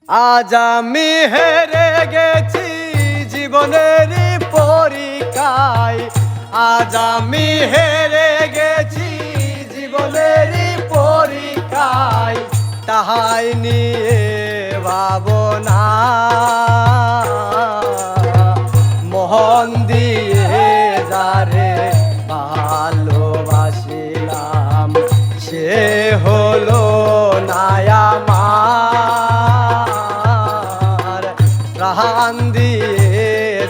আজ আমি হেরে গেছি জীবনের পরীক্ষায়, আজ আমি হেরে গেছি জীবনের পরীক্ষায়, তাহাই নিয়ে ভাবনা মন দিয়ে যারে ভালোবাসিলাম সে হলো না আমার, প্রাণ দিয়ে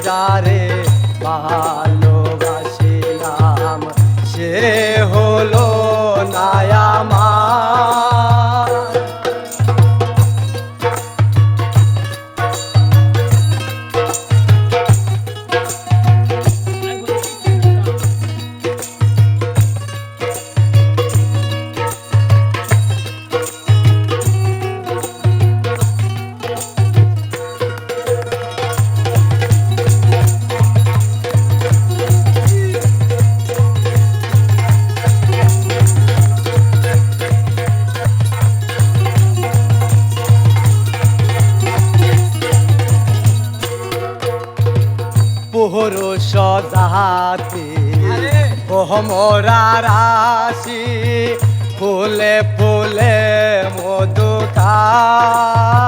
যারে ভালোবাসিলাম সে হলো না আমার। পুরুষ জাতি মোরা রাশি, ফুলে ফুলে মধু খায়।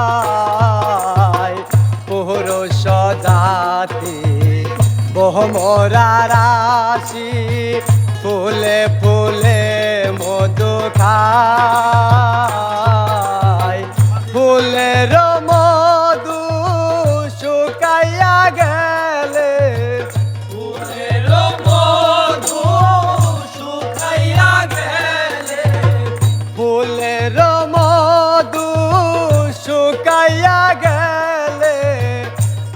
পুরুষ জাতি মোরা রাশি, ফুলে ফুলে মধু খায়। ফুলের মধু শুকাইয়া গেলে, ফুলের মধু শুকাইয়া গেলে, ফুলের মধু শুকাইয়া গেলে,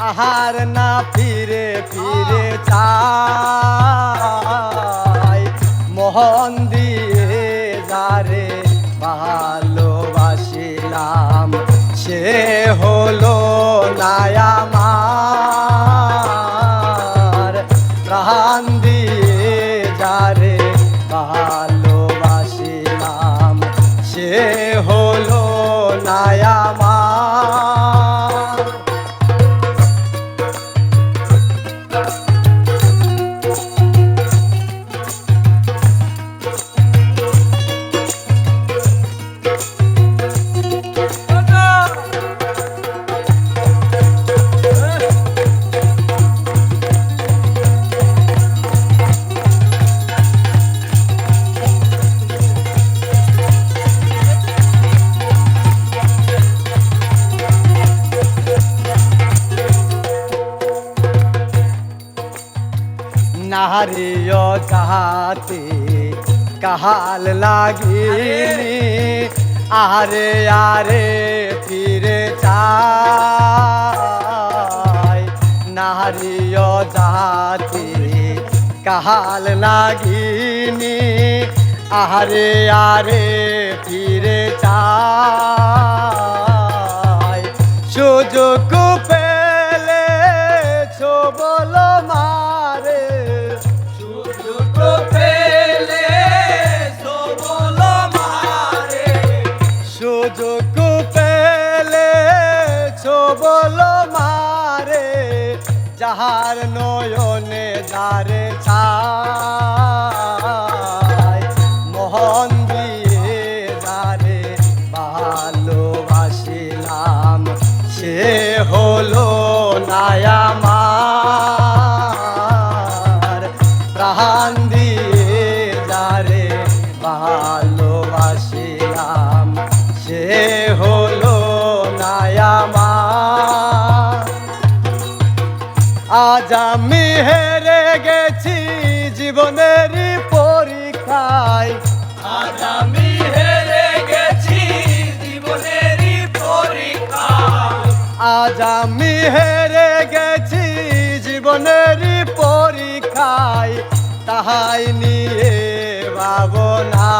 আহার না ফিরে ফিরে চায়। মোহন দিয়ে যারে ভালোবাসিলাম সে হলো না আমার, প্রাণ দিয়ে যারে ভালোবাসিলাম সে হলো না আমার। নারীয় জাতি কাহাল লাগিনি, আরে আরে ফিরে চায়। নারীয় জাতি কাহাল লাগিনি, আরে আরে ফিরে চায়। সুযোগ পেলে ছোবল মারে, সুযোগ পেলে ছোবল মারে, সুযোগ পেলে ছোবল মারে, যাহার নয়নে যারে ছায়। মোহন দিয়ে যারে ভালোবাসিলাম সে হলো না আমার, প্রাণ দিয়ে যারে ভালোবাসিলাম সে হলো না আমার। আজ আমি হেরে গেছি জীবনের পরীক্ষায়, আজ আমি হেরে গেছি জীবনের পরীক্ষায়, আজ আমি হেরে গেছি জীবনের পরীক্ষায়, তাহাই নিয়ে ভাবনা